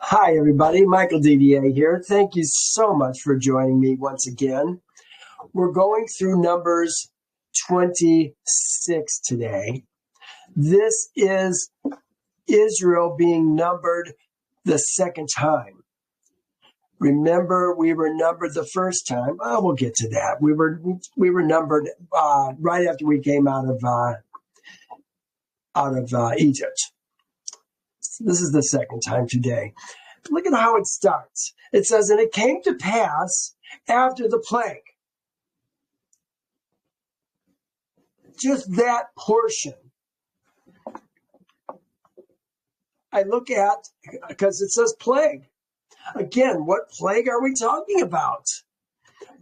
Hi, everybody. Michael DDA here. Thank you so much for joining me once again. We're going through Numbers 26 today. This is Israel being numbered the second time. Remember, we were numbered the first time. Oh, we'll get to that. We were numbered right after we came out of Egypt. This is the second time today. Look at how it starts. It says, and it came to pass after the plague. Just that portion. I look at, because it says plague. Again, what plague are we talking about?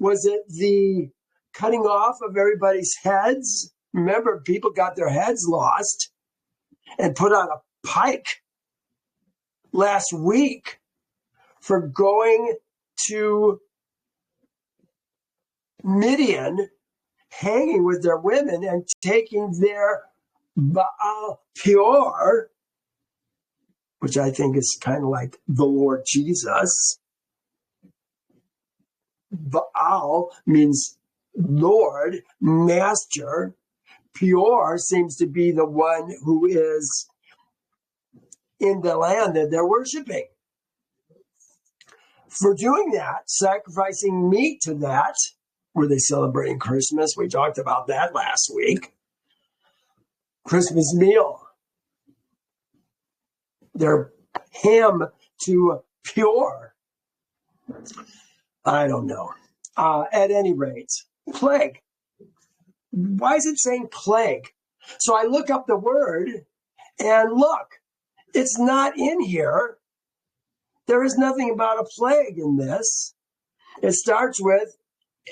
Was it the cutting off of everybody's heads? Remember, people got their heads lost and put on a pike last week for going to Midian, hanging with their women and taking their Baal Peor, which I think is kind of like the Lord Jesus. Baal means Lord, Master. Peor seems to be the one who is in the land that they're worshiping. For doing that, sacrificing meat to that, were they celebrating Christmas? We talked about that last week. Christmas meal. Their ham to Pure. I don't know. At any rate, plague. Why is it saying plague? So I look up the word and look, it's not in here. There is nothing about a plague in this. It starts with,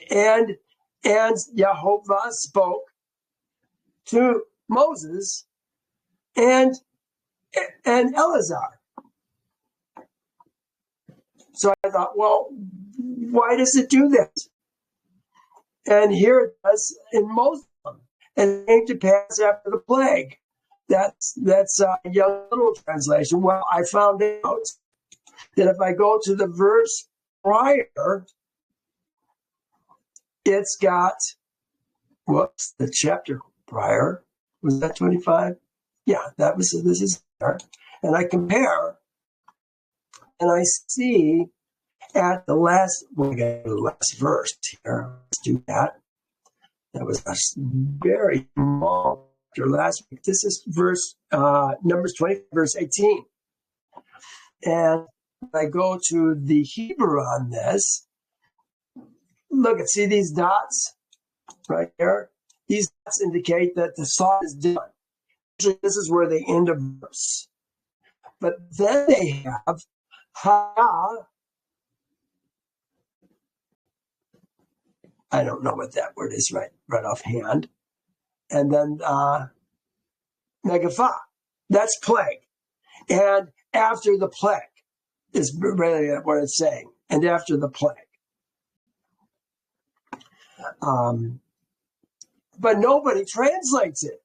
and Jehovah spoke to Moses and Eleasar. So I thought, well, why does it do this? And here it does in most of them. And it came to pass after the plague. That's a young little translation. Well, I found out that if I go to the verse prior, it's got, the chapter prior. Was that 25? Yeah, this is there. And I compare, and I see at the last, we got the last verse here. Let's do that. That was a very small chapter last week. This is Numbers 20, verse 18. And I go to the Hebrew on this. Look, see these dots right there? These dots indicate that the thought is done. Usually this is where they end a verse. But then they have ha. I don't know what that word is right offhand. And then megapha. That's plague. And after the plague is really what it's saying. And after the plague. But nobody translates it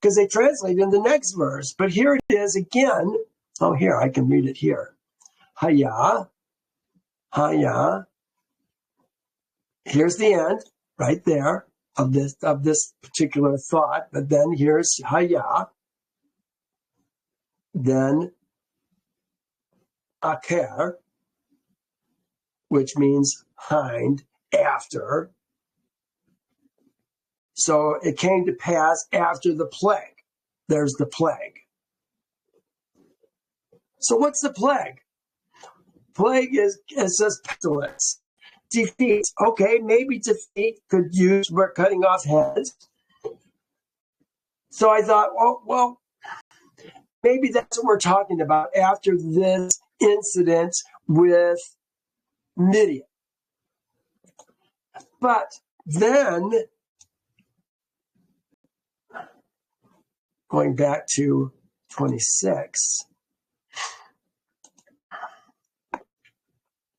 because they translate in the next verse. But here it is again. Oh, here, I can read it here. Haya. Here's the end right there of this particular thought. But then here's Haya. Then Aker, which means hind, after. So it came to pass after the plague. There's the plague. So what's the plague? Plague is, it says pestilence. Defeat. Okay, maybe defeat could use for cutting off heads. So I thought, well, maybe that's what we're talking about after this incident with Midian. But then, going back to 26,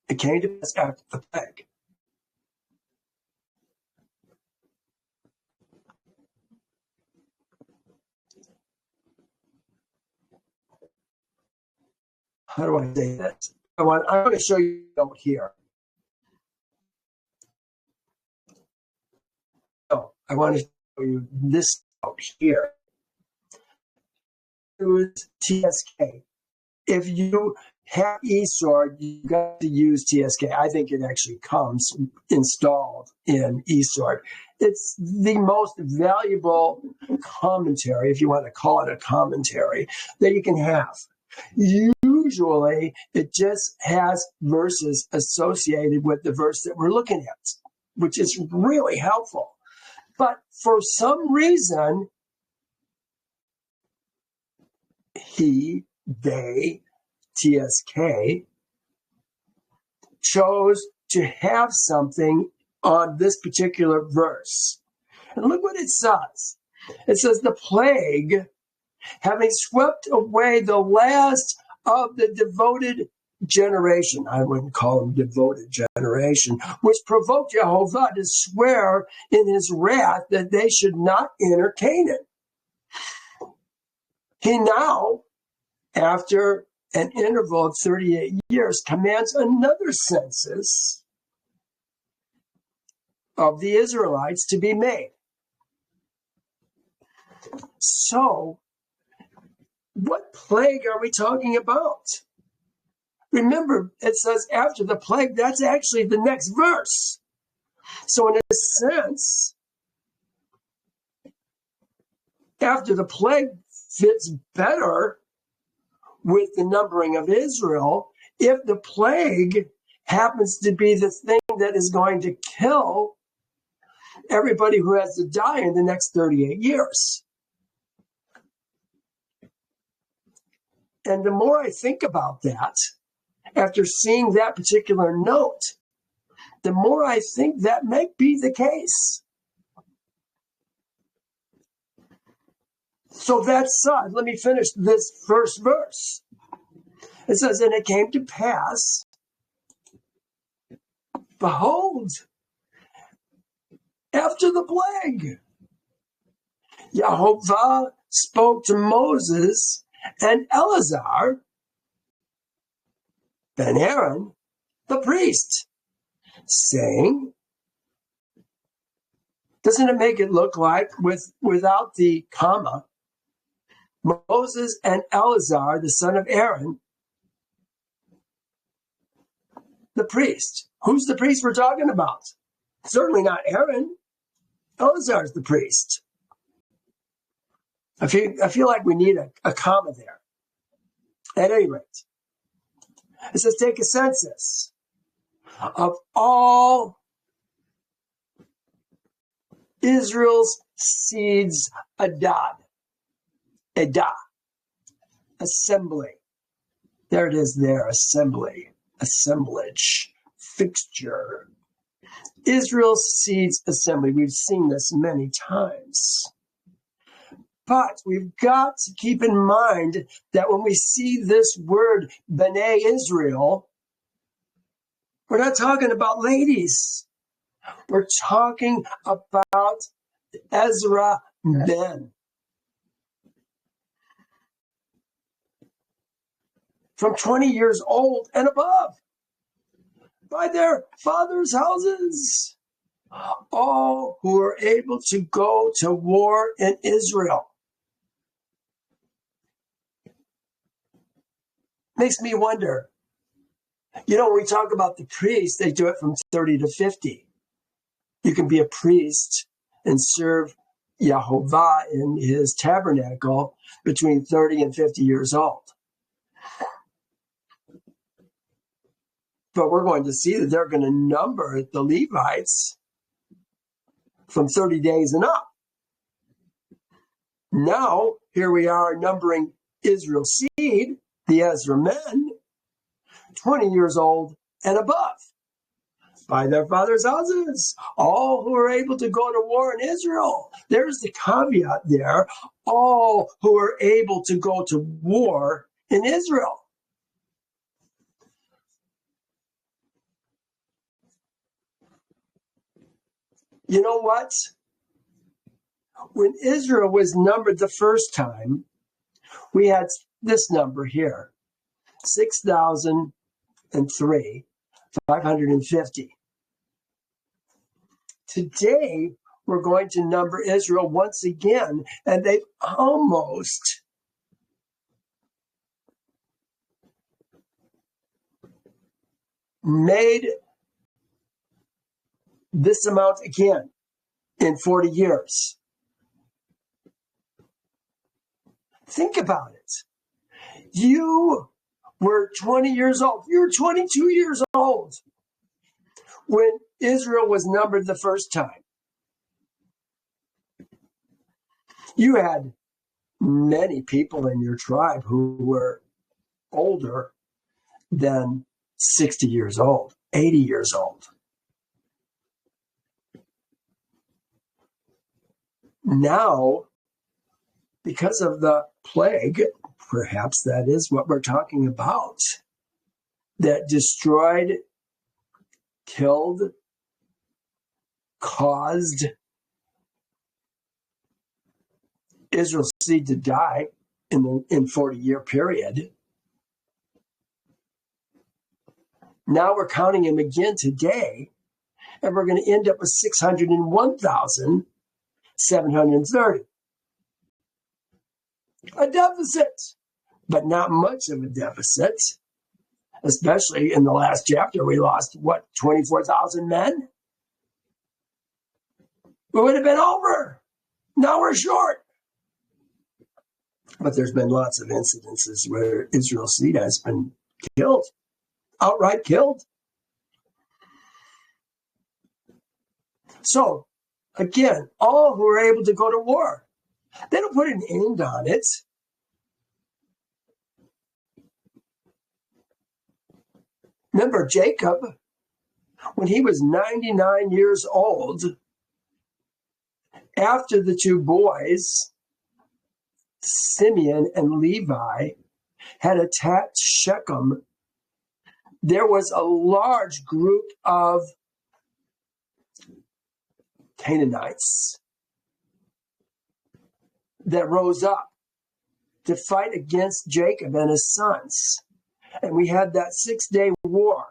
it came to pass after the plague. how do I say this? I'm going to show you a note here. So I want to show you this note here. Use TSK. If you have eSword, you got to use TSK. I think it actually comes installed in eSword. It's the most valuable commentary, if you want to call it a commentary, that you can have. Usually, it just has verses associated with the verse that we're looking at, which is really helpful. But for some reason, they, TSK, chose to have something on this particular verse. And look what it says. It says, the plague, having swept away the last of the devoted generation, I wouldn't call them devoted generation, which provoked Jehovah to swear in his wrath that they should not enter Canaan. He now, after an interval of 38 years, commands another census of the Israelites to be made. So, what plague are we talking about? Remember, it says after the plague, that's actually the next verse. So in a sense, after the plague fits better with the numbering of Israel, if the plague happens to be the thing that is going to kill everybody who has to die in the next 38 years. And the more I think about that, after seeing that particular note, the more I think that might be the case. So that said, let me finish this first verse. It says, and it came to pass, behold, after the plague, Jehovah spoke to Moses and Eleasar, ben Aaron, the priest, saying, doesn't it make it look like without the comma, Moses and Eleasar, the son of Aaron, the priest. Who's the priest we're talking about? Certainly not Aaron. Eleazar is the priest. I feel like we need a comma there. At any rate, it says take a census of all Israel's seeds, Adad, assembly. There it is there, assembly, assemblage, fixture. Israel's seeds assembly. We've seen this many times. But we've got to keep in mind that when we see this word, B'nai Israel, we're not talking about ladies. We're talking about Ezra men. From 20 years old and above, by their fathers' houses, all who are able to go to war in Israel. Makes me wonder, when we talk about the priests, they do it from 30 to 50. You can be a priest and serve Yehovah in his tabernacle between 30 and 50 years old. But we're going to see that they're going to number the Levites from 30 days and up. Now, here we are numbering Israel's seed, the Ezra men, 20 years old and above, by their fathers' houses, all who are able to go to war in Israel. There's the caveat there, all who are able to go to war in Israel. You know what? When Israel was numbered the first time, we had this number here. 6,003, 550. Today, we're going to number Israel once again, and they've almost made this amount again in 40 years. Think about it. You were 20 years old. You were 22 years old when Israel was numbered the first time. You had many people in your tribe who were older than 60 years old, 80 years old. Now, because of the plague, perhaps that is what we're talking about, that destroyed, killed, caused Israel's seed to die in 40-year period. Now we're counting him again today, and we're going to end up with 601,730. A deficit, but not much of a deficit, especially in the last chapter. We lost, 24,000 men? We would have been over. Now we're short. But there's been lots of incidences where Israel's seed has been killed, outright killed. So, again, all who are able to go to war, they don't put an end on it. Remember Jacob, when he was 99 years old, after the two boys, Simeon and Levi, had attacked Shechem, there was a large group of Canaanites that rose up to fight against Jacob and his sons. And we had that 6-day war.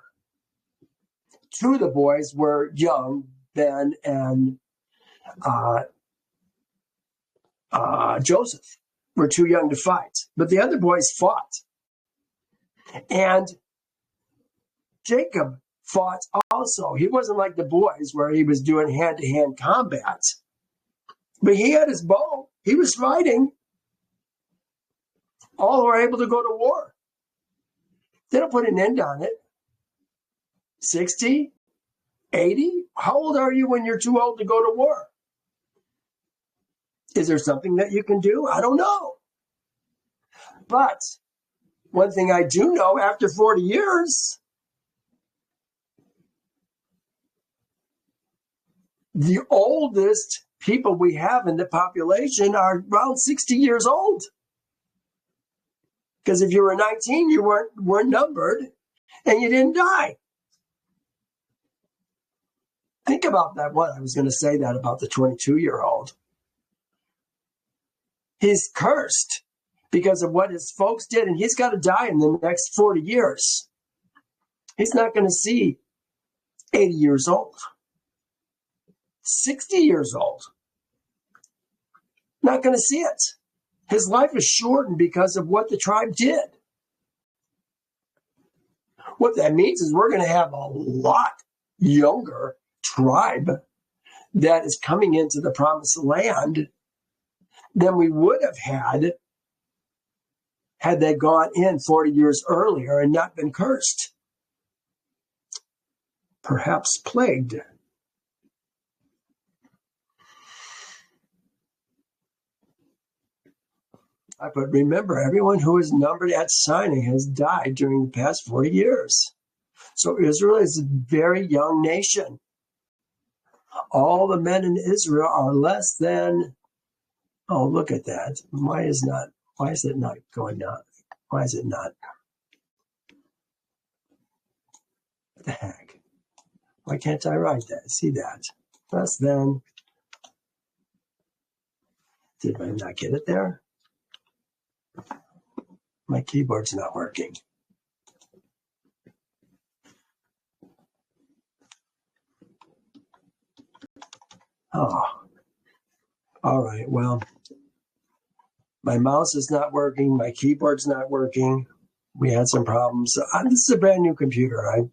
Two of the boys were young, Ben and Joseph were too young to fight. But the other boys fought. And Jacob fought also. He wasn't like the boys where he was doing hand-to-hand combat. But he had his bow. He was fighting. All were able to go to war. They don't put an end on it. 60? 80? How old are you when you're too old to go to war? Is there something that you can do? I don't know. But one thing I do know, after 40 years, the oldest people we have in the population are around 60 years old. Because if you were 19, you weren't numbered, and you didn't die. Think about that. What I was going to say that about the 22-year-old. He's cursed because of what his folks did, and he's got to die in the next 40 years. He's not going to see 80 years old, 60 years old. Not going to see it. His life is shortened because of what the tribe did. What that means is we're going to have a lot younger tribe that is coming into the promised land than we would have had they gone in 40 years earlier and not been cursed. Perhaps plagued. But remember, everyone who is numbered at signing has died during the past 40 years. So Israel is a very young nation. All the men in Israel are less than, oh, look at that. Why is it not going up? Why is it not? What the heck? Why can't I write that? See that? Less than. Did I not get it there? My keyboard's not working. Oh, all right. Well, my mouse is not working. My keyboard's not working. We had some problems. This is a brand new computer.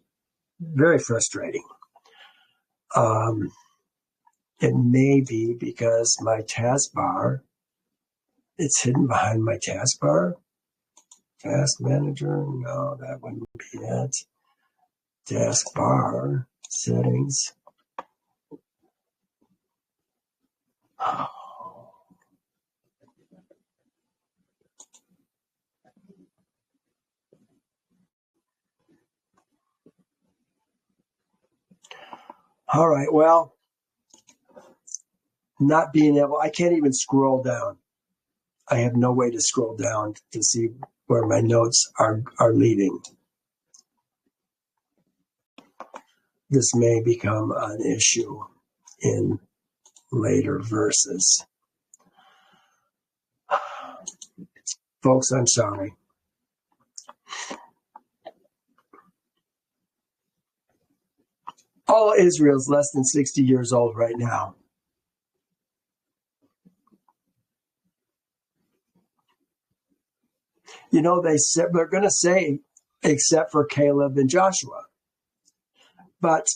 Very frustrating. It may be because my taskbar, it's hidden behind my taskbar. Task manager, no, that wouldn't be it. Taskbar, settings. Oh. All right, well, not being able, I can't even scroll down. I have no way to scroll down to see where my notes are leading. This may become an issue in later verses. Folks, I'm sorry. All Israel is less than 60 years old right now. You know, they're going to say, except for Caleb and Joshua. But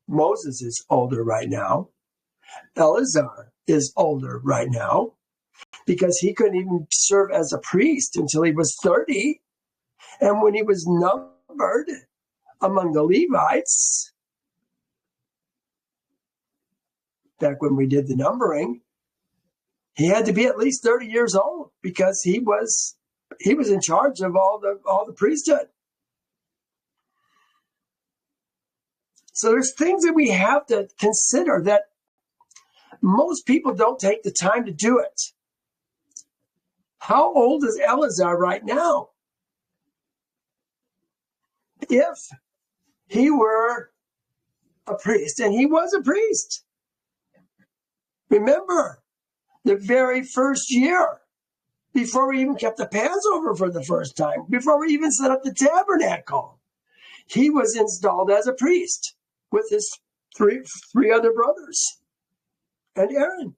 Moses is older right now. Eleasar is older right now because he couldn't even serve as a priest until he was 30. And when he was numbered among the Levites, back when we did the numbering, he had to be at least 30 years old because he was in charge of all the priesthood. So there's things that we have to consider that most people don't take the time to do it. How old is Eleazar right now? If he were a priest, and he was a priest. Remember, the very first year, before we even kept the Passover for the first time, before we even set up the tabernacle, he was installed as a priest with his three other brothers and Aaron.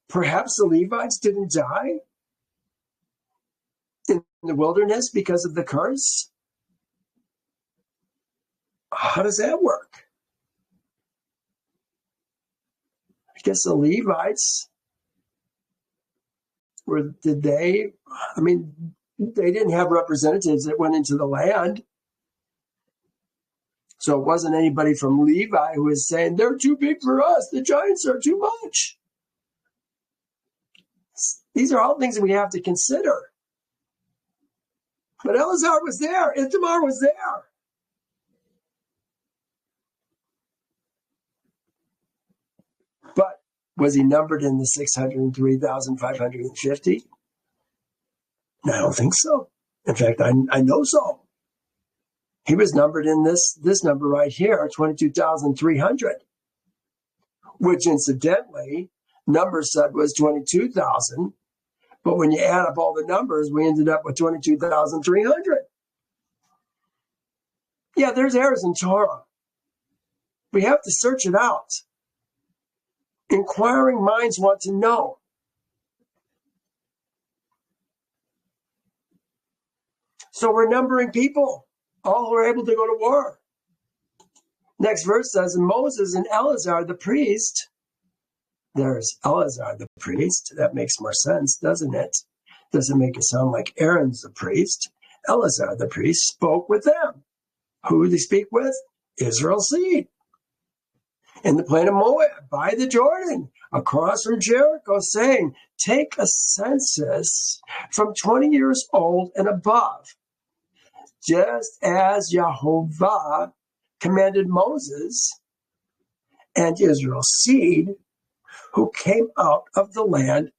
Perhaps the Levites didn't die in the wilderness because of the curse. How does that work? I guess the Levites they didn't have representatives that went into the land. So it wasn't anybody from Levi who was saying, they're too big for us. The giants are too much. These are all things that we have to consider. But Eleazar was there. Ithamar was there. But was he numbered in the 603,550? I don't think so. In fact, I know so. He was numbered in this number right here, 22,300, which incidentally, numbers said was 22,000. But when you add up all the numbers, we ended up with 22,300. Yeah, there's errors in Torah. We have to search it out. Inquiring minds want to know. So we're numbering people, all who are able to go to war. Next verse says, Moses and Eleazar the priest. There's Eleazar the priest. That makes more sense, doesn't it? Doesn't make it sound like Aaron's the priest. Eleazar the priest spoke with them. Who did he speak with? Israel's seed. In the plain of Moab, by the Jordan, across from Jericho, saying, take a census from 20 years old and above, just as Jehovah commanded Moses and Israel's seed who came out of the land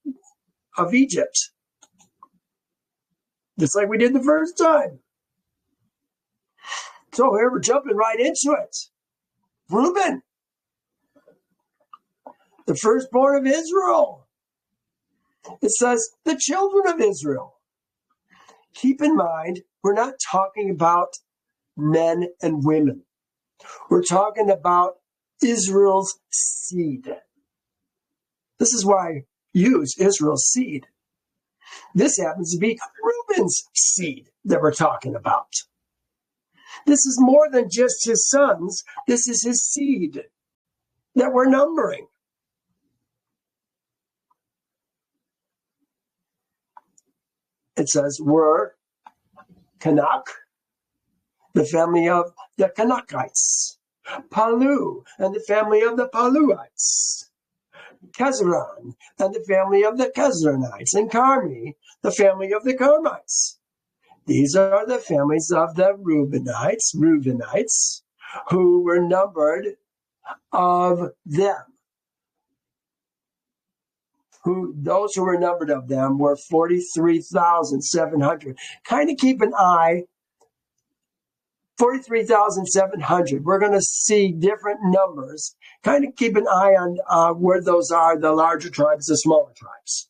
of Egypt. Just like we did the first time. So here we're jumping right into it. Reuben, the firstborn of Israel. It says, the children of Israel. Keep in mind, we're not talking about men and women. We're talking about Israel's seed. This is why I use Israel's seed. This happens to be Reuben's seed that we're talking about. This is more than just his sons. This is his seed that we're numbering. It says, we're Kanak, the family of the Kanakites. Palu, and the family of the Paluites. Kezron, and the family of the Kezronites. And Carmi, the family of the Carmites. These are the families of the Reubenites, who were numbered of them. Those who were numbered of them were 43,700. Kind of keep an eye, 43,700. We're going to see different numbers. Kind of keep an eye on where those are, the larger tribes, the smaller tribes.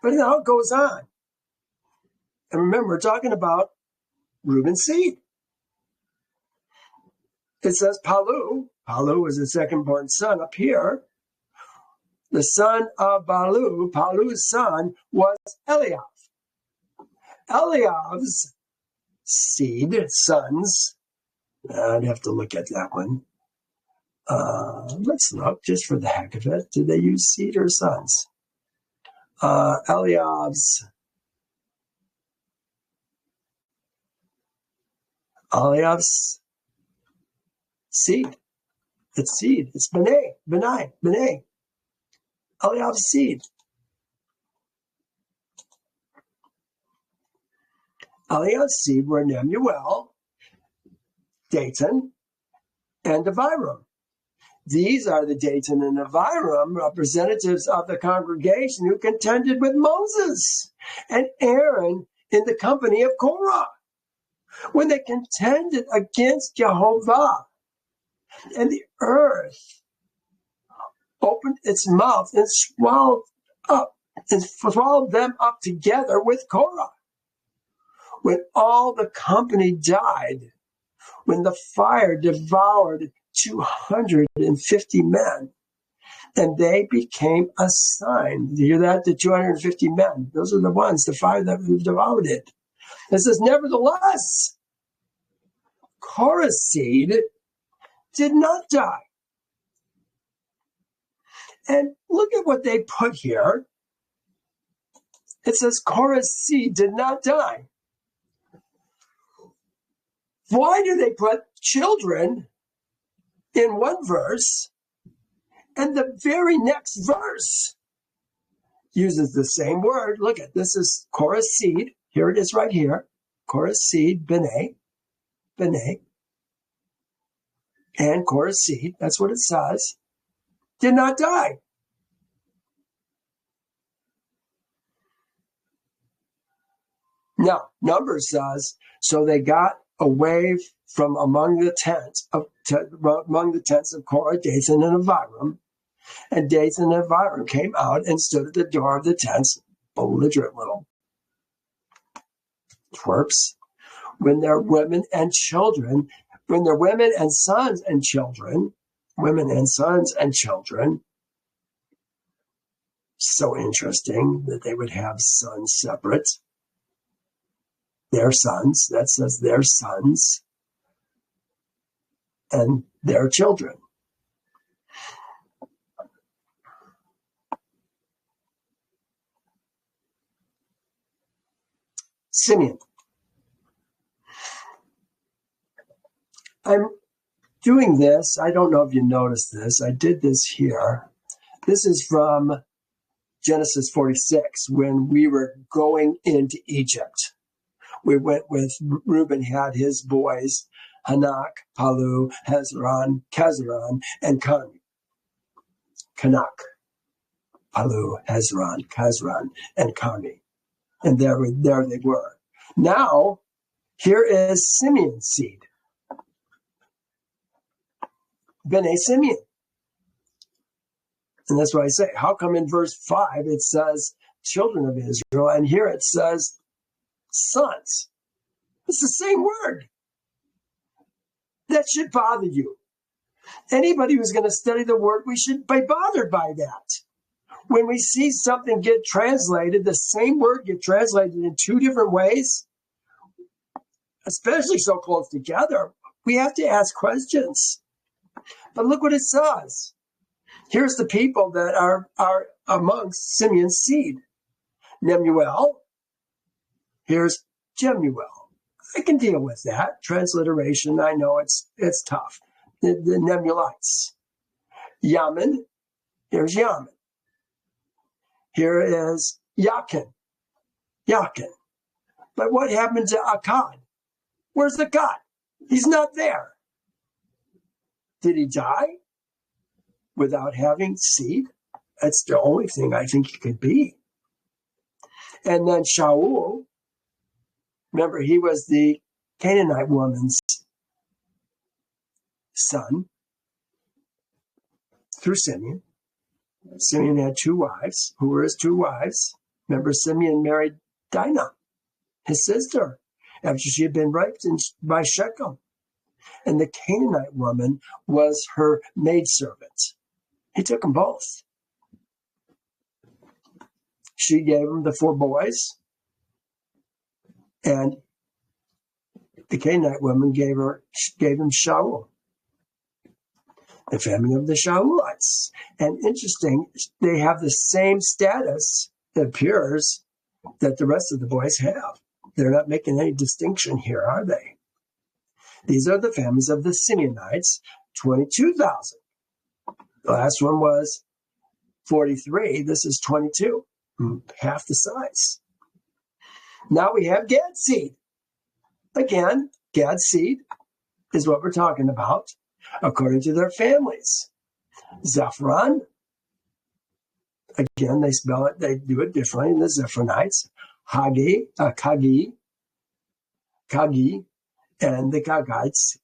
But now it goes on. And remember, we're talking about Reuben's seed. It says Palu. Palu is the second born son up here. The son of Palu's son was Eliab. Eliab's seed, sons, I'd have to look at that one. Let's look just for the heck of it. Did they use seed or sons? Eliab's seed. It's seed. It's Benai. Eliab's seed. Eliab's seed were Nemuel, Datan, and Abiram. These are the Datan and Abiram, representatives of the congregation who contended with Moses and Aaron in the company of Korah, when they contended against Jehovah. And the earth opened its mouth and swallowed them up together with Korah. When all the company died, when the fire devoured 250 men, and they became a sign. You hear that? The 250 men. Those are the ones, the fire that devoured it. It says, nevertheless, Korah's seed did not die. And look at what they put here. It says Korah's seed did not die. Why do they put children in one verse and the very next verse uses the same word? Look at this is Korah's seed. Here it is right here. Korah's seed, Benai. And Korah's seed, that's what it says, did not die. Now, Numbers says, so they got away from among the tents of Korah, Dathan, and Abiram. And Dathan and Abiram came out and stood at the door of the tents, belligerent little twerps, when their women and children, when their women and sons and children, so interesting that they would have sons separate. Their sons, that says their sons, and their children. Simeon. I'm doing this. I don't know if you noticed this. I did this here. This is from Genesis 46, when we were going into Egypt. We went with, Reuben had his boys, Hanak, Palu, Hezron, Kezron, and Carmi. Kanak, Palu, Hezron, Kezron, and Carmi. And there they were. Now, here is Simeon's seed. Bene Simeon. And that's why I say, how come in verse 5 it says children of Israel, and here it says sons? It's the same word. That should bother you. Anybody who's going to study the word, we should be bothered by that. When we see something get translated, the same word get translated in two different ways, especially so close together, we have to ask questions. But look what it says. Here's the people that are amongst Simeon's seed. Nemuel. Here's Jemuel. I can deal with that. Transliteration, I know it's tough. The Nemulites. Yamin. Here's Yamin. Here is Yakin. Yakin. But what happened to Akkad? Where's Akkad? He's not there. Did he die without having seed? That's the only thing I think he could be. And then Shaul, remember, he was the Canaanite woman's son through Simeon. Simeon had two wives. Who were his two wives? Remember, Simeon married Dinah, his sister, after she had been raped by Shechem. And the Canaanite woman was her maidservant. He took them both. She gave him the 4 boys, and the Canaanite woman gave him Shaul, the family of the Shaulites. And interesting, they have the same status, it appears, that the rest of the boys have. They're not making any distinction here, are they? These are the families of the Simeonites, 22,000. The last one was 43. This is 22, half the size. Now we have Gad's seed. Again, Gad's seed is what we're talking about, according to their families. Zephron, again, they spell it, they do it differently in the Zephronites. Kagi, and the Kagiites,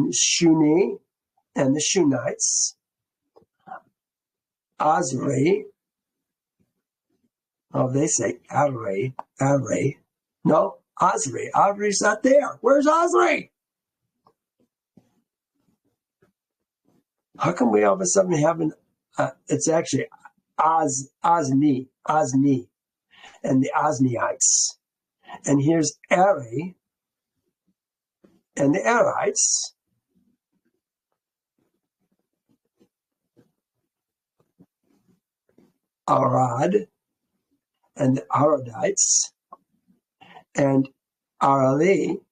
Shuni, and the Shunites, Azri. Oh, they say Arri. No, Azri. Azri's not there. Where's Azri? How come we all of a sudden have it's actually Ozni, and the Ozniites. And here's Ari, and the Arites. Arad, and the Aradites, and Arali,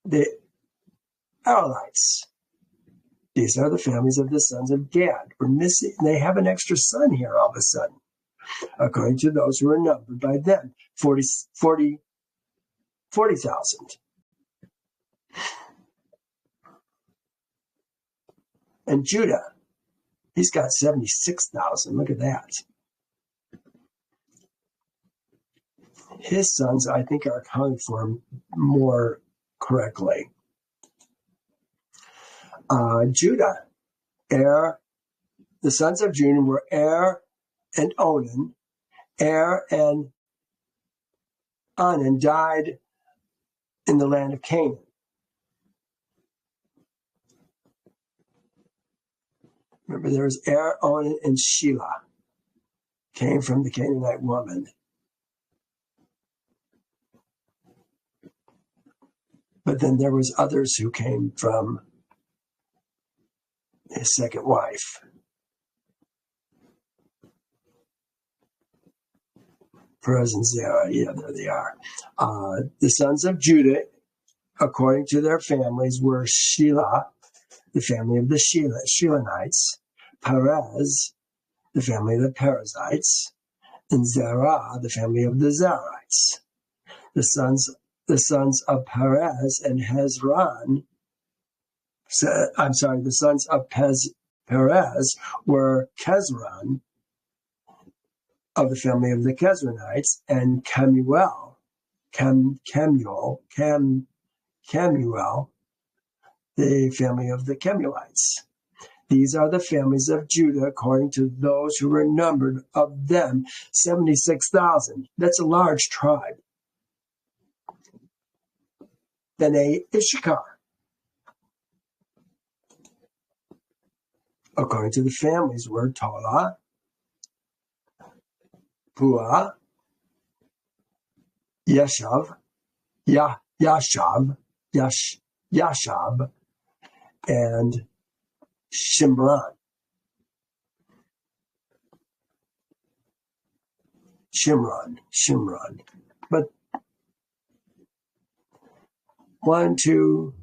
the Aralites. These are the families of the sons of Gad. We're missing, they have an extra son here all of a sudden, according to those who are numbered by them, 40,000. And Judah, he's got 76,000. Look at that. His sons, I think, are accounted for more correctly. Judah, the sons of Judah were and Onan. And Onan died in the land of Canaan. Remember, there was Onan, and Shelah came from the Canaanite woman. But then there was others who came from his second wife. Perez and Zerah, yeah, there they are. The sons of Judah, according to their families, were Shelah, the family of the Shelonites, Perez, the family of the Perizzites, and Zerah, the family of the Zerites. The sons of Perez and Hezron, the sons of Perez were Kezron, of the family of the Kezronites, and Kemuel, the family of the Kemuelites. These are the families of Judah, according to those who were numbered of them, 76,000. That's a large tribe. Bnei Issachar, according to the families, were Tola, Pua, Yashab, and Shimron. But 1, 2,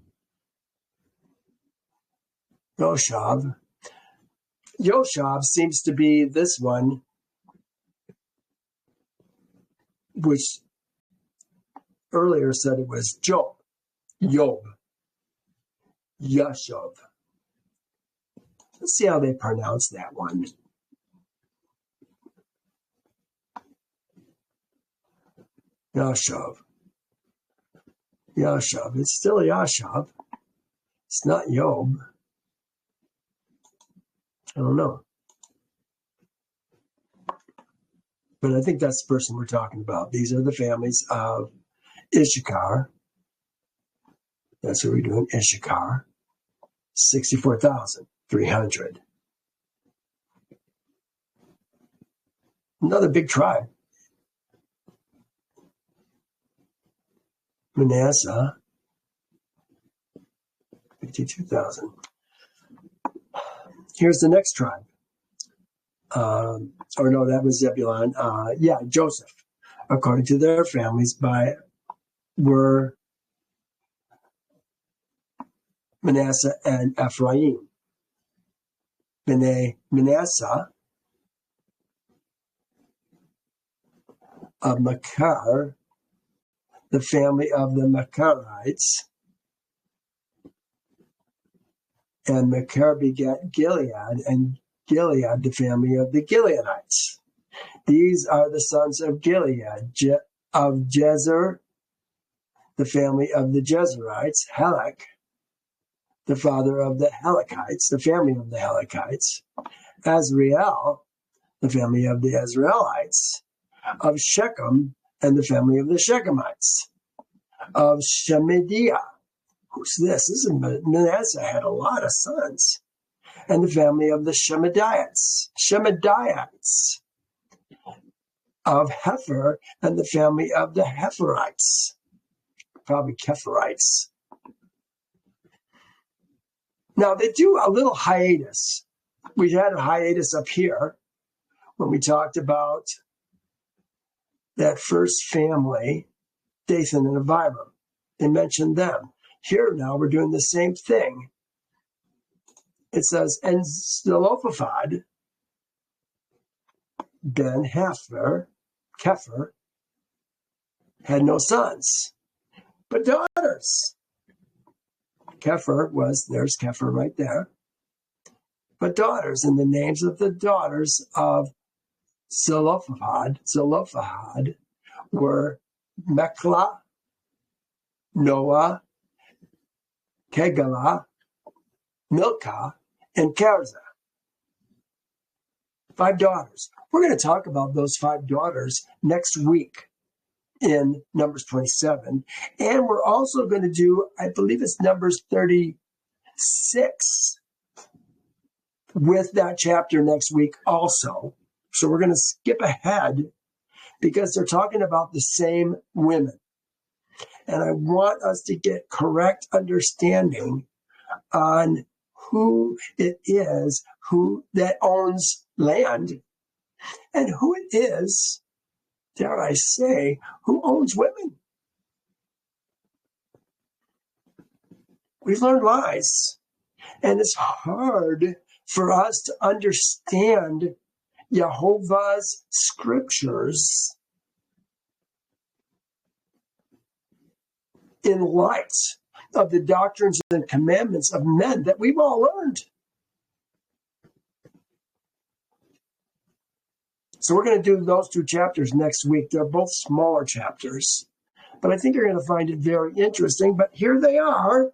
Yoshab. Yoshab seems to be this one, which earlier said it was Job. Yashab. Let's see how they pronounce that one. Yashab. It's still Yashab. It's not Yob. I don't know. But I think that's the person we're talking about. These are the families of Issachar. That's what we're doing, Issachar. 64,300. Another big tribe. Manasseh, 52,000. Here's the next tribe. That was Zebulun. Joseph, according to their families, were Manasseh and Ephraim. Bnei Manasseh of Machir, the family of the Machirites, and Machir begat Gilead, and Gilead, the family of the Gileadites. These are the sons of Gilead, of Jezer, the family of the Jezerites, Helek, the father of the Helekites, the family of the Helekites, Azriel, the family of the Azraelites, of Shechem, and the family of the Shechemites, of Shemediah. Who's this? This is Manasseh had a lot of sons. And the family of the Shemedites, of Hepher, and the family of the Hepherites, probably Kepherites. Now, they do a little hiatus. We had a hiatus up here when we talked about that first family, Dathan and Abiram. They mentioned them. Here now we're doing the same thing. It says, and Zelophehad ben Kepher had no sons, but daughters. There's Kepher right there. But daughters, and the names of the daughters of Zelophehad were Mechlah, Noah, Kegalah, Milcah, and Tirzah. 5 daughters. We're going to talk about those 5 daughters next week in Numbers 27. And we're also going to do, I believe it's Numbers 36 with that chapter next week also. So we're going to skip ahead because they're talking about the same women. And I want us to get correct understanding on who it is that owns land and who it is, dare I say, who owns women. We've learned lies, and it's hard for us to understand Jehovah's scriptures in light of the doctrines and commandments of men that we've all learned. So we're going to do those 2 chapters next week. They're both smaller chapters, but I think you're going to find it very interesting. But here they are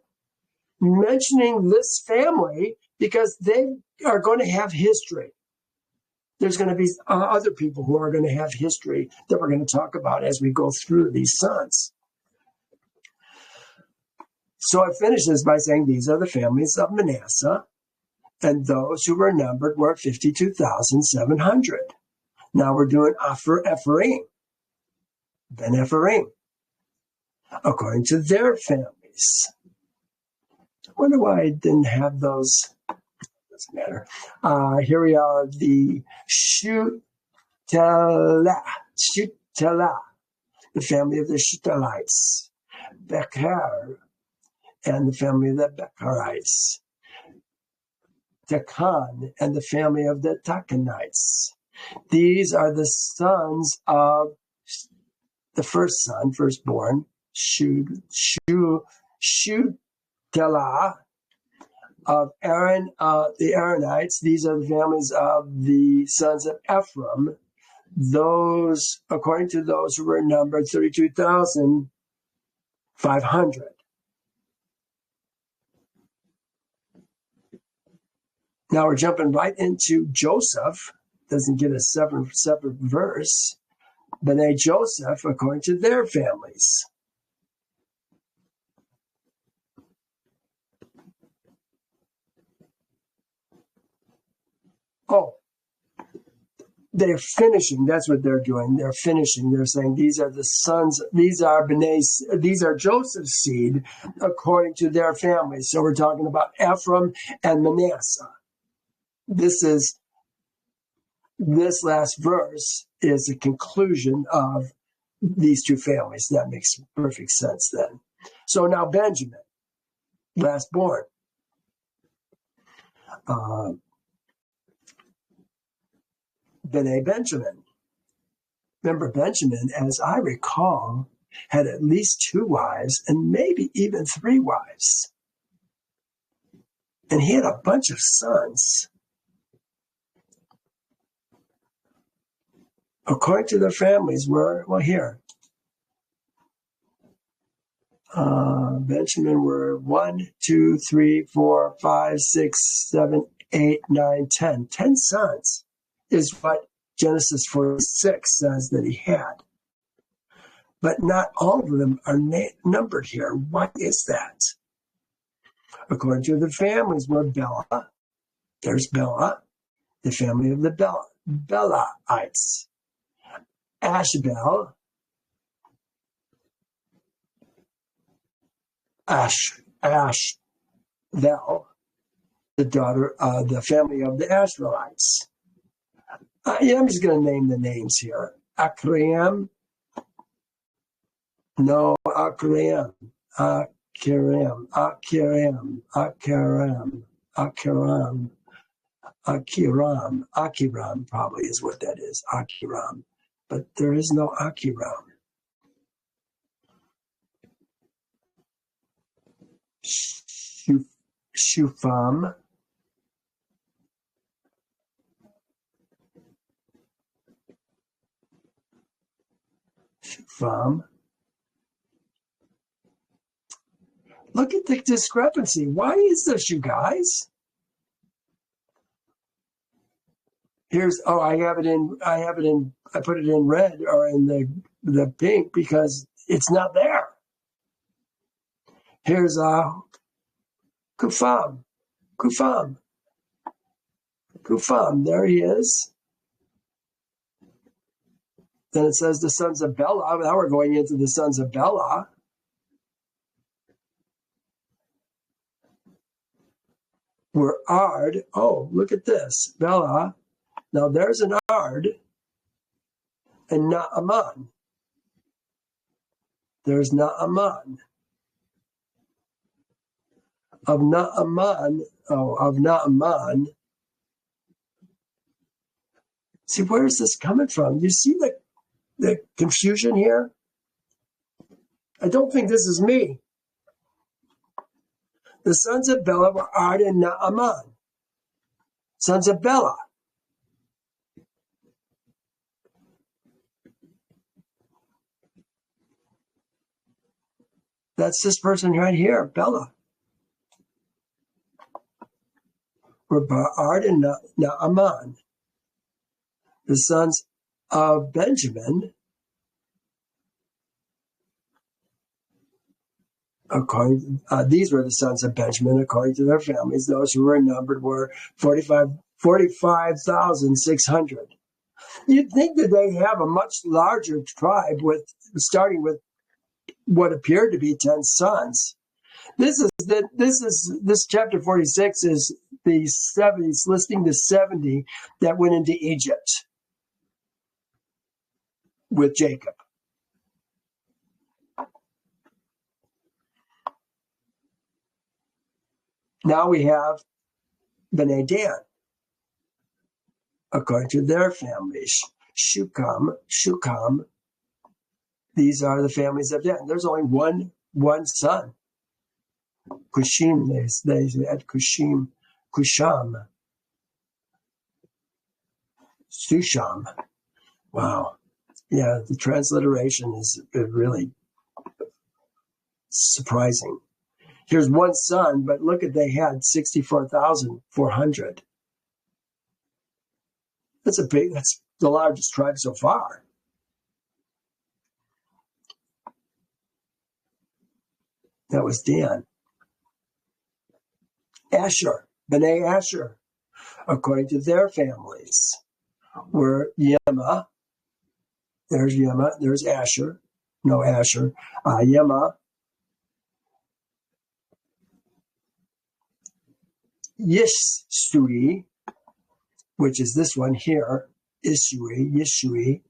mentioning this family because they are going to have history. There's going to be other people who are going to have history that we're going to talk about as we go through these sons. So I finish this by saying these are the families of Manasseh, and those who were numbered were 52,700. Now we're doing Ephraim, Ben Ephraim, according to their families. I wonder why I didn't have those. Doesn't matter. Here we are, the Shutelah, the family of the Shutelites, Becher, and the family of the Becherites, Takan, and the family of the Takanites. These are the sons of the firstborn, Shutelah, of Aaron, the Aaronites. These are the families of the sons of Ephraim. Those, according to those who were numbered, 32,500. Now we're jumping right into Joseph. Doesn't get a separate verse. B'nai Joseph, according to their families. Oh, they're finishing. That's what they're doing. They're finishing. They're saying these are the sons. These are Joseph's seed according to their families. So we're talking about Ephraim and Manasseh. This last verse is the conclusion of these two families. That makes perfect sense then. So now Benjamin, last born. B'nai Benjamin. Remember, Benjamin, as I recall, had at least 2 wives and maybe even 3 wives. And he had a bunch of sons. According to their families, here. Benjamin were 1, 2, 3, 4, 5, 6, 7, 8, 9, 10. 10 sons is what Genesis 46 says that he had. But not all of them are numbered here. Why is that? According to the families were Bela. There's Bela, the family of the Belaites. Ashbel, Ashbel, the daughter of the family of the Ashbelites. I'm just going to name the names here. Akram. No, Akram. Akiram probably is what that is. Akiram. But there is no Akiram. Shufam. Look at the discrepancy. Why is this, you guys? I put it in red or in the pink because it's not there. Here's Kufam. There he is. Then it says the sons of Bela. Now we're going into the sons of Bela. Were Ard. Oh, look at this. Bela. Now there's an Ard and Naaman. There's Naaman. Of Naaman. See, where is this coming from? You see the confusion here? I don't think this is me. The sons of Bela were Ard and Naaman. Sons of Bela. That's this person right here, Bela. were Ba'ard and Naaman. The sons of Benjamin, these were the sons of Benjamin according to their families. Those who were numbered were 45,600. You'd think that they have a much larger tribe, starting with what appeared to be 10 sons. This chapter 46 is the 70, it's listing the 70 that went into Egypt with Jacob. Now we have Bnei Dan, according to their families. Shukam. These are the families of Dan. There's only one son. Kushim, they had Kusham, Susham. Wow. Yeah, the transliteration is really surprising. Here's one son, but look at, they had 64,400. That's the largest tribe so far. That was Dan. Asher, Bnei Asher, according to their families, were Yema. There's Yema. There's Asher. No, Asher. Yema. Yishui, which is this one here. Yishui.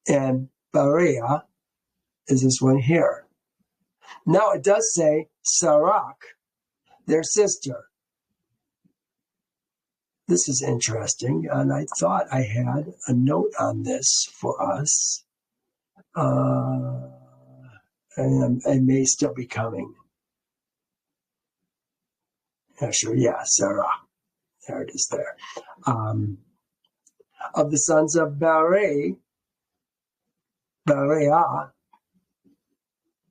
And Barea is this one here. Now it does say Sarak, their sister. This is interesting, and I thought I had a note on this for us. And it may still be coming. Sure, yeah, Sarah. There it is there. Of the sons of Barea,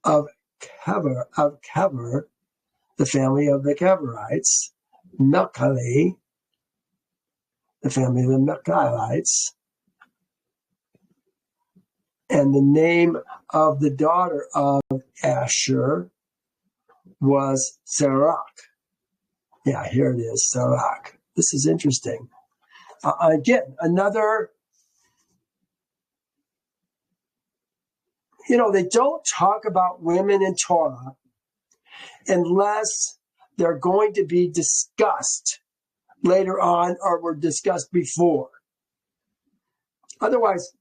of Kever, the family of the Keverites, Melchali, the family of the Melchalites, and the name of the daughter of Asher was Sarak. Yeah, here it is, Sarak. This is interesting. Again, another, they don't talk about women in Torah unless they're going to be discussed later on or were discussed before. Otherwise,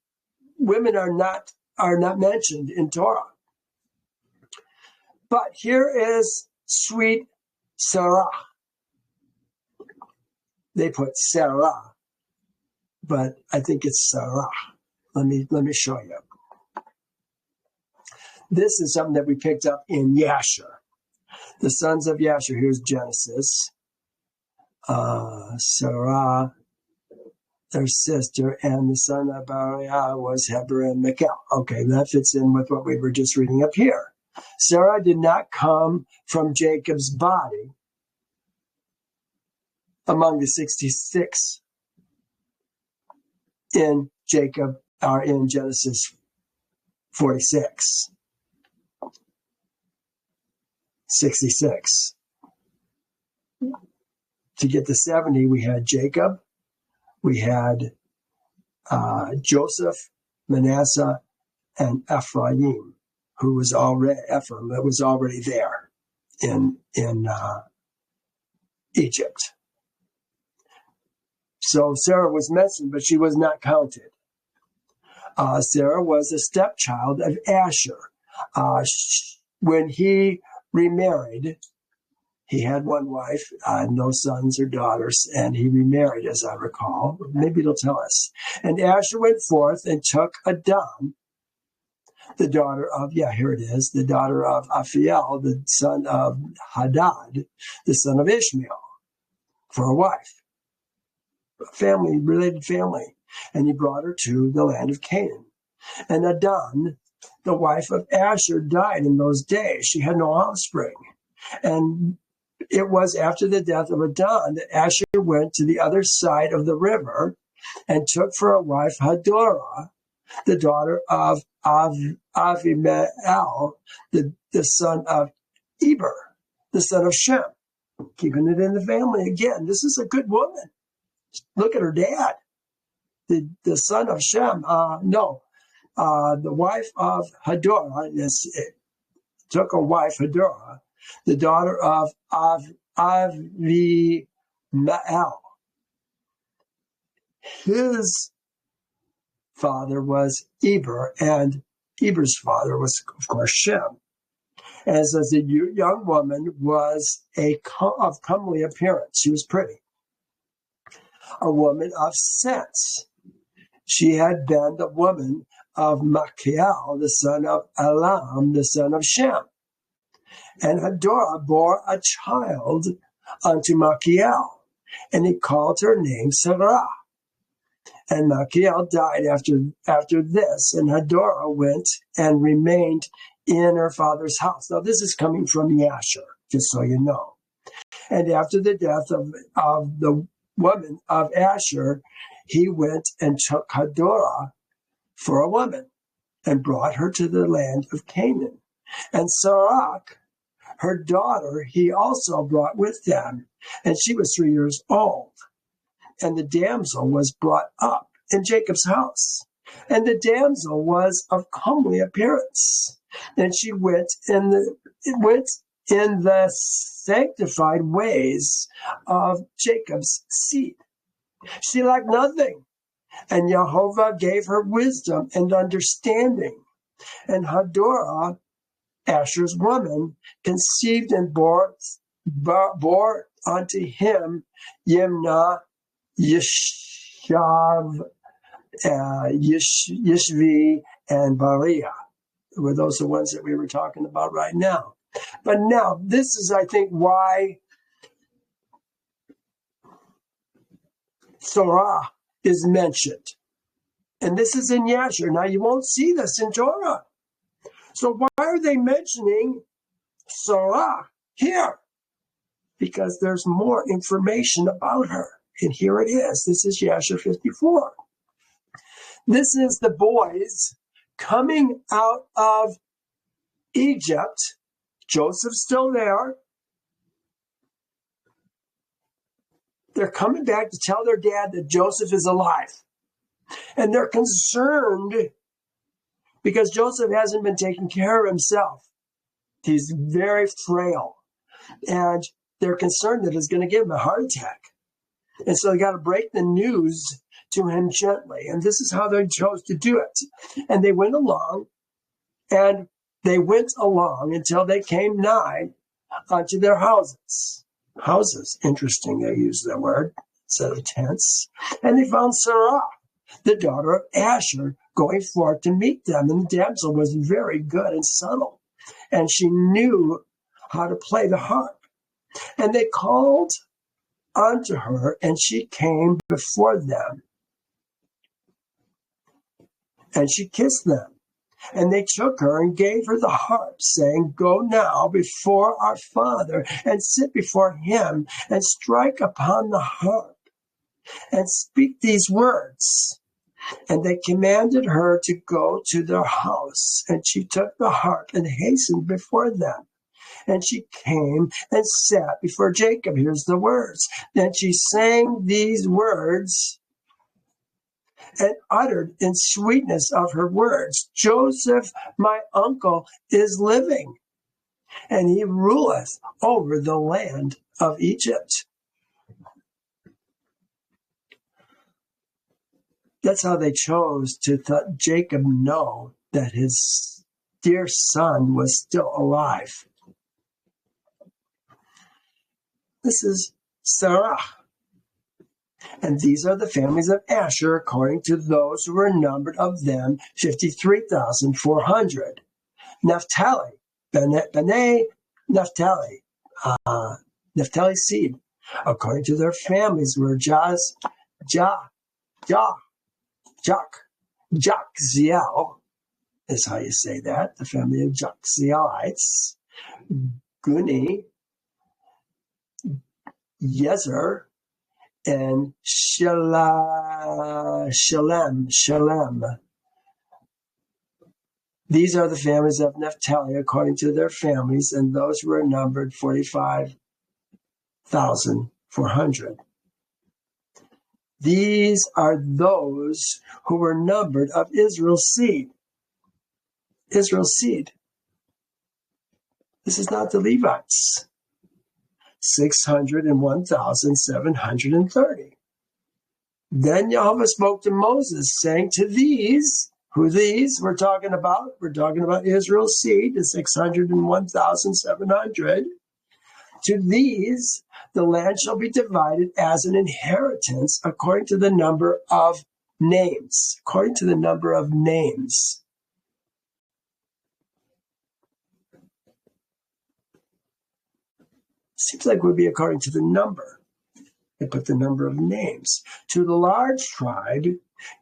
women are not mentioned in Torah. But here is sweet Sarah. They put Sarah, but I think it's Sarah. Let me show you. This is something that we picked up in Yasher. The sons of Yasher, here's Genesis. Sarah, their sister, and the son of Barea was Heber and Michal. Okay, that fits in with what we were just reading up here. Sarah did not come from Jacob's body among the 66 in Jacob, or in Genesis 46. 66. To get to 70, we had Jacob, we had Joseph, Manasseh, and Ephraim, Ephraim that was already there in Egypt. So Sarah was mentioned, but she was not counted. Sarah was a stepchild of Asher. When he remarried, he had one wife, no sons or daughters, and he remarried, as I recall. Maybe it'll tell us. And Asher went forth and took Adam, the daughter of, here it is, the daughter of Aphiel, the son of Hadad, the son of Ishmael, for a wife. Related family. And he brought her to the land of Canaan. And Adan, the wife of Asher, died in those days. She had no offspring. And it was after the death of Adon that Asher went to the other side of the river and took for a wife Hadorah, the daughter of Avimael, the son of Eber, the son of Shem. Keeping it in the family again. This is a good woman. Look at her dad, the son of Shem. The wife of Hadorah took a wife, Hadorah, the daughter of Avimael. His father was Eber, and Eber's father was, of course, Shem. And it says the young woman was of comely appearance. She was pretty. A woman of sense. She had been the woman of Machiel, the son of Elam, the son of Shem. And Hadorah bore a child unto Machiel, and he called her name Sarah. And Machiel died after this, and Hadorah went and remained in her father's house. Now, this is coming from Yasher, just so you know. And after the death of the woman of Asher, he went and took Hadorah for a woman and brought her to the land of Canaan. And Sarah, her daughter, he also brought with them, and she was 3 years old. And the damsel was brought up in Jacob's house. And the damsel was of comely appearance. And she went in the sanctified ways of Jacob's seed. She lacked nothing. And Jehovah gave her wisdom and understanding. And Hadorah, Asher's woman, conceived and bore unto him Yimnah, Yishvi, and Bariah. Were those the ones that we were talking about right now? But now, this is, I think, why Sarah is mentioned. And this is in Yasher. Now, you won't see this in Torah. So why are they mentioning Sarah here? Because there's more information about her. And here it is. This is Yasher 54. This is the boys coming out of Egypt. Joseph's still there. They're coming back to tell their dad that Joseph is alive. And they're concerned because Joseph hasn't been taking care of himself. He's very frail. And they're concerned that it's going to give him a heart attack. And so they got to break the news to him gently. And this is how they chose to do it. And they went along until they came nigh unto their houses. Houses, interesting, they use that word instead of tents. And they found Sarah, the daughter of Asher, going forth to meet them. And the damsel was very good and subtle, and she knew how to play the harp. And they called unto her, and she came before them. And she kissed them. And they took her and gave her the harp, saying, Go now before our father, and sit before him, and strike upon the harp, and speak these words. And they commanded her to go to their house. And she took the harp and hastened before them. And she came and sat before Jacob. Here's the words. Then she sang these words and uttered in sweetness of her words, Joseph, my uncle, is living, and he ruleth over the land of Egypt. That's how they chose to let Jacob know that his dear son was still alive. This is Sarah. And these are the families of Asher, according to those who were numbered of them, 53,400. Naphtali, B'nai Naphtali, Naphtali's seed, according to their families, were Jokziel, is how you say that, the family of Jokzielites, Guni, Yezer, and Shalem. These are the families of Naphtali according to their families, and those were numbered 45,400. These are those who were numbered of Israel's seed. Israel's seed. This is not the Levites. 601,730. Then Yahweh spoke to Moses, saying to these, who these we're talking about? We're talking about Israel's seed, the 601,700. To these, the land shall be divided as an inheritance according to the number of names. According to the number of names. Seems like it would be according to the number. They put the number of names. To the large tribe,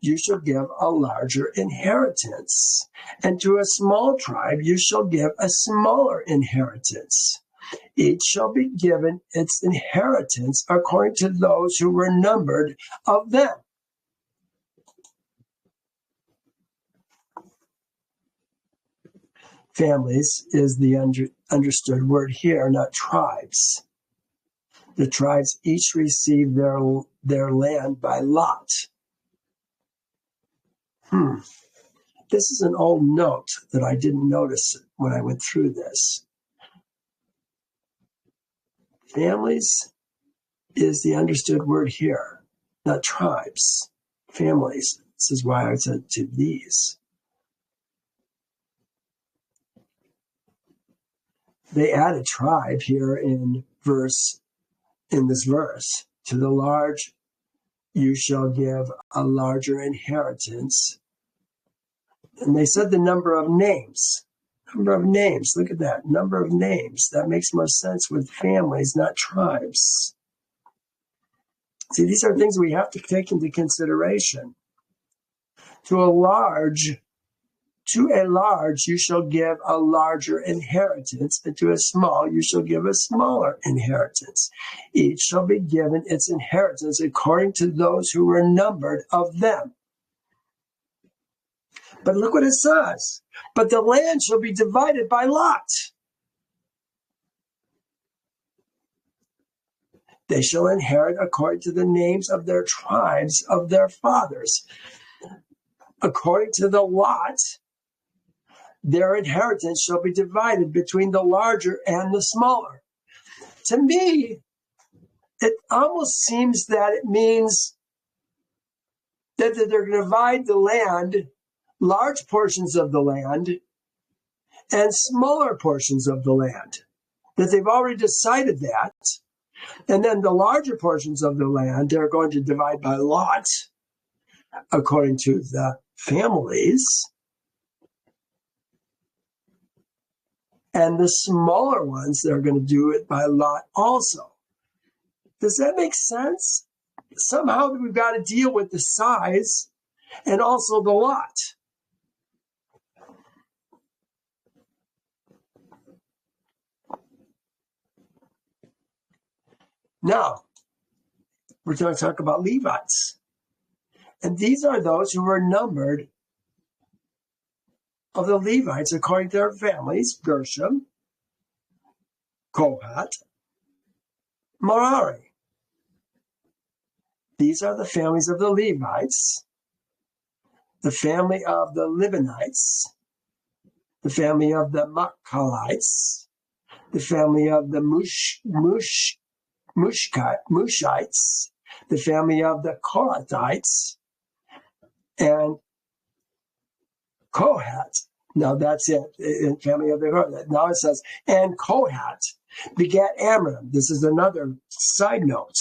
you shall give a larger inheritance. And to a small tribe, you shall give a smaller inheritance. Each shall be given its inheritance according to those who were numbered of them. Families is the understood word here, not tribes. The tribes each received their land by lot. This is an old note that I didn't notice when I went through this. Families is the understood word here, not tribes. Families. This is why I said to these. They add a tribe here in this verse. To the large, you shall give a larger inheritance. And they said the number of names. Number of names. Look at that. Number of names. That makes more sense with families, not tribes. See, these are things we have to take into consideration. To a large, you shall give a larger inheritance, and to a small, you shall give a smaller inheritance. Each shall be given its inheritance according to those who were numbered of them. But look what it says. But the land shall be divided by lot. They shall inherit according to the names of their tribes of their fathers. According to the lot, their inheritance shall be divided between the larger and the smaller. To me, it almost seems that it means that they're going to divide the land, large portions of the land, and smaller portions of the land. That they've already decided that. And then the larger portions of the land, they're going to divide by lot, according to the families. And the smaller ones, they're going to do it by lot also. Does that make sense? Somehow we've got to deal with the size and also the lot. Now, we're going to talk about Levites. And these are those who were numbered of the Levites according to their families: Gershom, Kohat, Merari. These are the families of the Levites, the family of the Libanites, the family of the Machalites, the family of the Mushites, the family of the Kohathites, and Kohat. Now that's it, in family of the Kohat. Now it says, and Kohat begat Amram. This is another side note.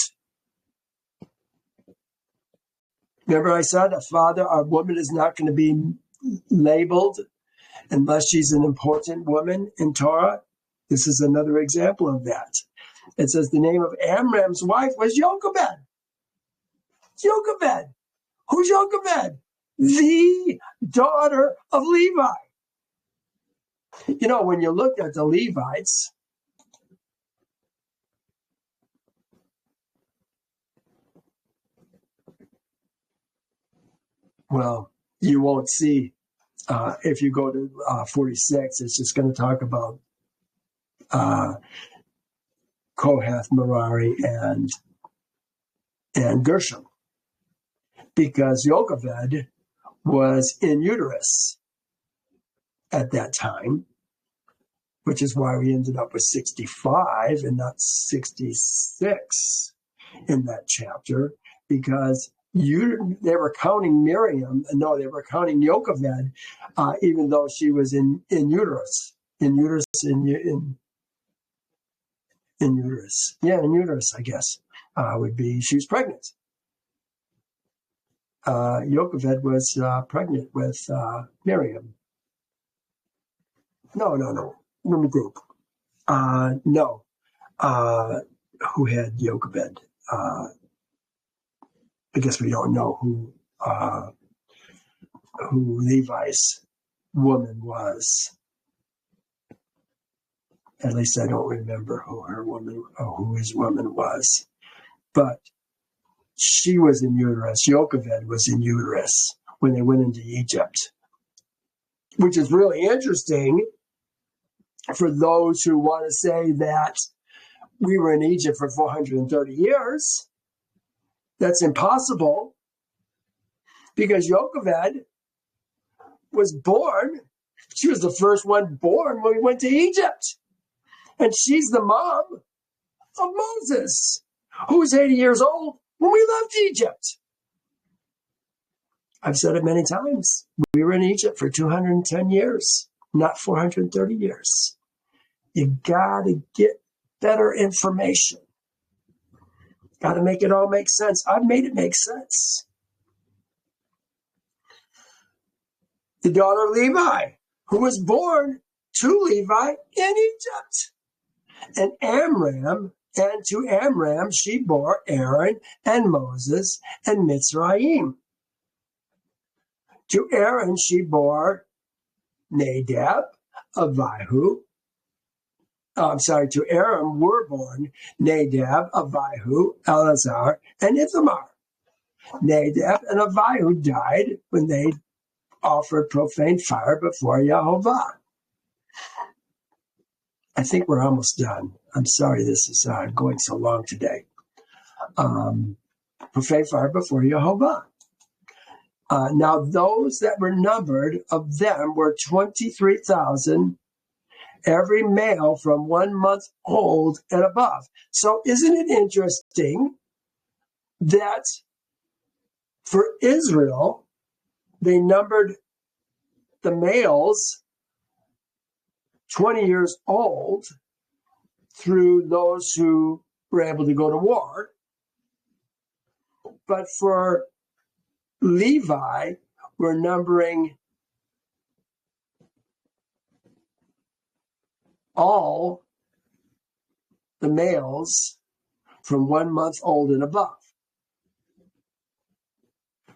Remember I said a woman is not going to be labeled unless she's an important woman in Torah. This is another example of that. It says the name of Amram's wife was Jochebed. Jochebed. Who's Jochebed? The daughter of Levi. You know, when you look at the Levites, well, you won't see, if you go to 46, it's just going to talk about Kohath, Merari, and Gershom, because Yocheved was in uterus at that time, which is why we ended up with 65 and not 66 in that chapter, because they were counting Miriam. No, they were counting Yocheved, even though she was in uterus. In uterus, Yeah, in uterus, I guess, would be, she was pregnant. Yocheved was pregnant with Miriam. No. Let me think. No. Who had Yocheved? I guess we don't know who Levi's woman was. At least I don't remember who his woman was. But she was in uterus. Yocheved was in uterus when they went into Egypt, which is really interesting for those who want to say that we were in Egypt for 430 years. That's impossible, because Yocheved was born. She was the first one born when we went to Egypt. And she's the mom of Moses, who was 80 years old when we left Egypt. I've said it many times. We were in Egypt for 210 years, not 430 years. You got to get better information. Got to make it all make sense. I've made it make sense. The daughter of Levi, who was born to Levi in Egypt. And to Amram she bore Aaron and Moses and Mitzrayim. To Aaron she bore Nadab, Abihu. To Aaron were born Nadab, Abihu, Eleasar, and Ithamar. Nadab and Abihu died when they offered profane fire before Yehovah. I think we're almost done. I'm sorry this is going so long today. Profane fire before Yehovah. Now those that were numbered of them were 23,000, every male from 1 month old and above. So isn't it interesting that for Israel, they numbered the males 20 years old through those who were able to go to war. But for Levi, we're numbering all the males from 1 month old and above.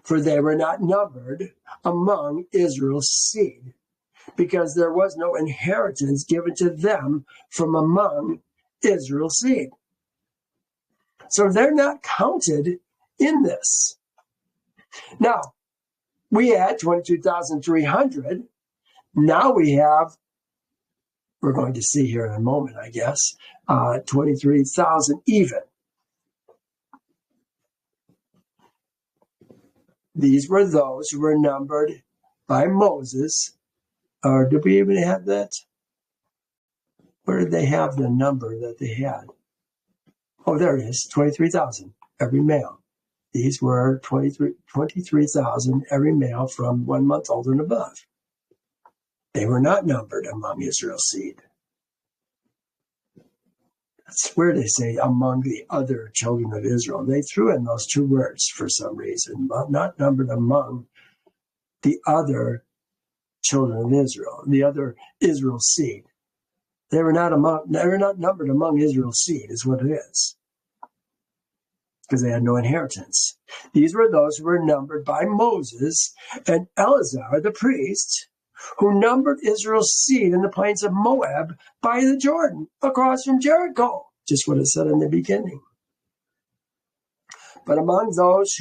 For they were not numbered among Israel's seed, because there was no inheritance given to them from among Israel's seed. So they're not counted in this. Now, we had 22,300. Now we have, we're going to see here in a moment, I guess, 23,000 even. These were those who were numbered by Moses. Or did we even have that? Where did they have the number that they had? Oh, there it is, 23,000, every male. These were 23,000, every male from 1 month old and above. They were not numbered among Israel's seed. That's where they say among the other children of Israel. They threw in those two words for some reason, but not numbered among the other children of Israel, the other Israel's seed. They were not numbered among Israel's seed, is what it is, because they had no inheritance. These were those who were numbered by Moses and Eleasar the priest, who numbered Israel's seed in the plains of Moab by the Jordan, across from Jericho, just what it said in the beginning. But among those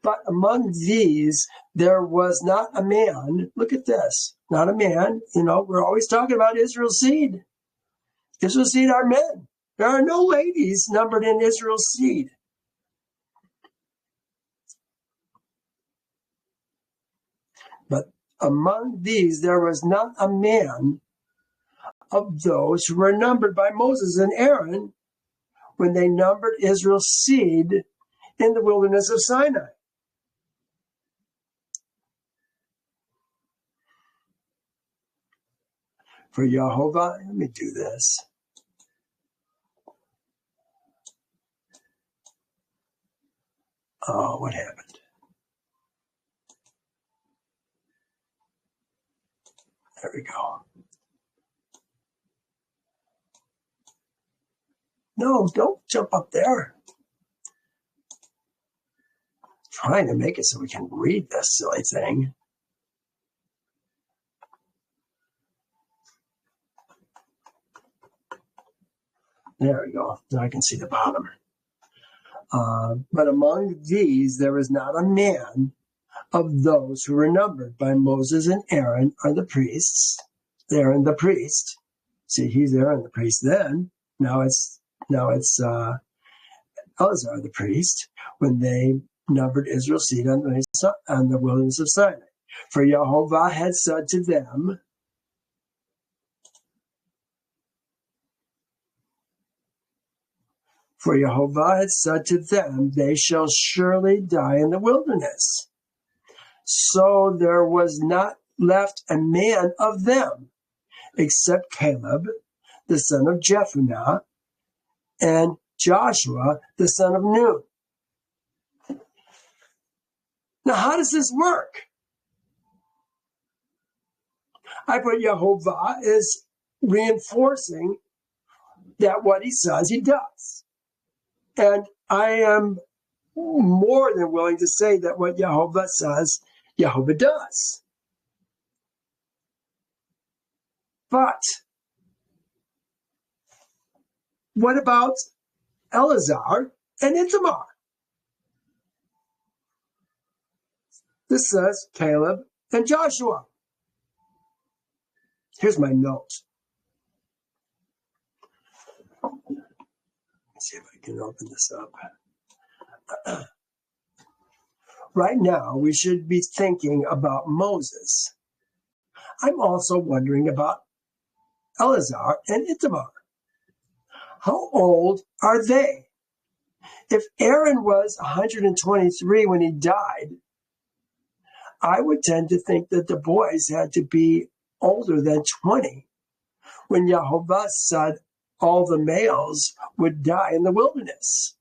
But among these, there was not a man. Look at this. Not a man. We're always talking about Israel's seed. Israel's seed are men. There are no ladies numbered in Israel's seed. But among these, there was not a man of those who were numbered by Moses and Aaron when they numbered Israel's seed in the wilderness of Sinai. For Jehovah, let me do this. Oh, what happened? There we go. No, don't jump up there. I'm trying to make it so we can read this silly thing. There we go. Now I can see the bottom. But among these, there was not a man of those who were numbered by Moses and Aaron are the priests. Aaron the priest. See, he's Aaron the priest then. Now it's Eleasar the priest when they numbered Israel's seed on the wilderness of Sinai. For Jehovah had said to them, they shall surely die in the wilderness. So there was not left a man of them, except Caleb, the son of Jephunneh, and Joshua, the son of Nun. Now, how does this work? I put Jehovah is reinforcing that what he says, he does. And I am more than willing to say that what Jehovah says, Jehovah does. But what about Eleasar and Ithamar? This says Caleb and Joshua. Here's my note. Let's see if I can open this up. Right now, we should be thinking about Moses. I'm also wondering about Eleasar and Ithamar. How old are they? If Aaron was 123 when he died, I would tend to think that the boys had to be older than 20 when Jehovah said all the males would die in the wilderness.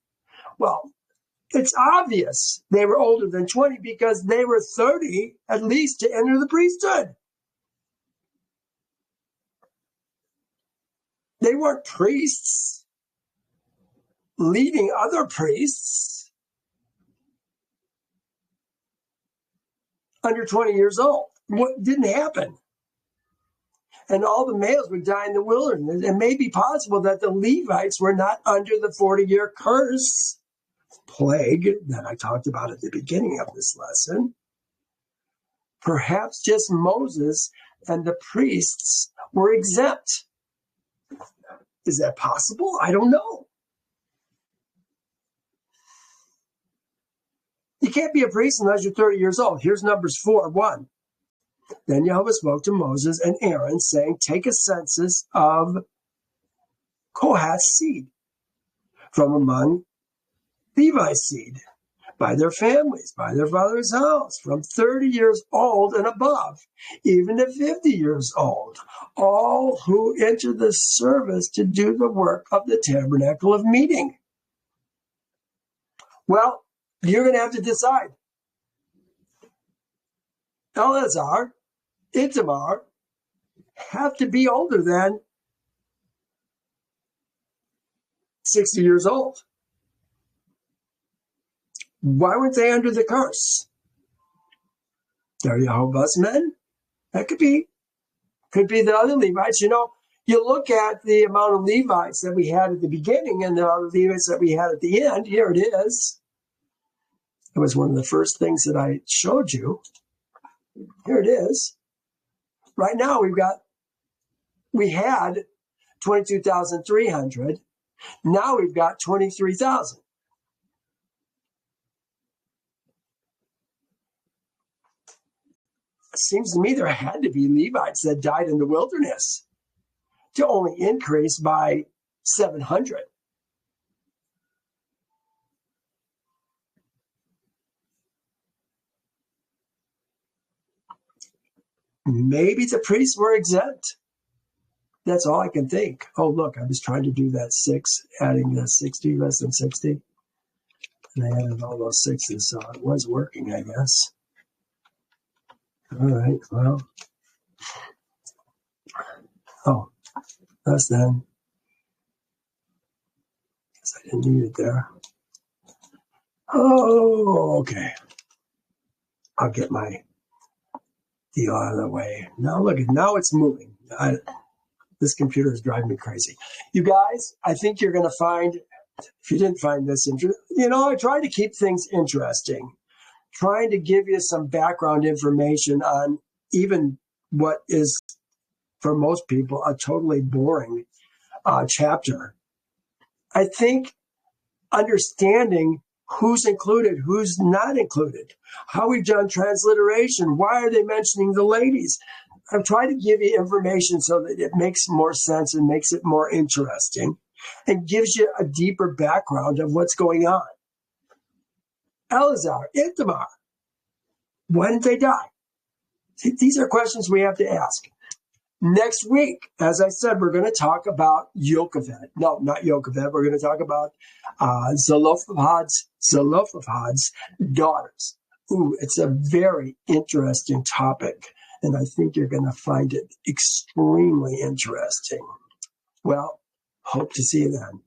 Well, it's obvious they were older than 20 because they were 30 at least to enter the priesthood. They weren't priests leading other priests under 20 years old. What didn't happen? And all the males would die in the wilderness. It may be possible that the Levites were not under the 40-year curse plague that I talked about at the beginning of this lesson. Perhaps just Moses and the priests were exempt. Is that possible? I don't know. You can't be a priest unless you're 30 years old. Here's Numbers 4:1. Then Jehovah spoke to Moses and Aaron, saying, take a census of Kohath's seed from among Levi's seed, by their families, by their father's house, from 30 years old and above, even to 50 years old, all who enter the service to do the work of the tabernacle of meeting. Well, you're going to have to decide. Eleasar, Ithamar have to be older than 60 years old. Why weren't they under the curse? They're Jehovah's men. That could be the other Levites. You look at the amount of Levites that we had at the beginning and the amount of Levites that we had at the end. Here it is. It was one of the first things that I showed you. Here it is. Right now we had 22,300. Now we've got 23,000. It seems to me there had to be Levites that died in the wilderness to only increase by 700. Maybe the priests were exempt. That's all I can think. Oh, look, I was trying to do that 6, adding the 60, less than 60. And I added all those 6s, so it was working, I guess. All right, well. Oh, that's then. Guess I didn't need it there. Oh, okay. I'll get my deal out of the way. Now look, now it's moving. This computer is driving me crazy. You guys, I think you're going to find, if you didn't find this interesting, I try to keep things interesting, trying to give you some background information on even what is, for most people, a totally boring chapter. I think understanding who's included, who's not included, how we've done transliteration, why are they mentioning the ladies? I'm trying to give you information so that it makes more sense and makes it more interesting and gives you a deeper background of what's going on. Eleasar, Ithamar, when did they die? These are questions we have to ask. Next week, as I said, we're going to talk about Yocheved. No, not Yocheved. We're going to talk about Zelophehad's daughters. Ooh, it's a very interesting topic, and I think you're going to find it extremely interesting. Well, hope to see you then.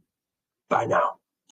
Bye now.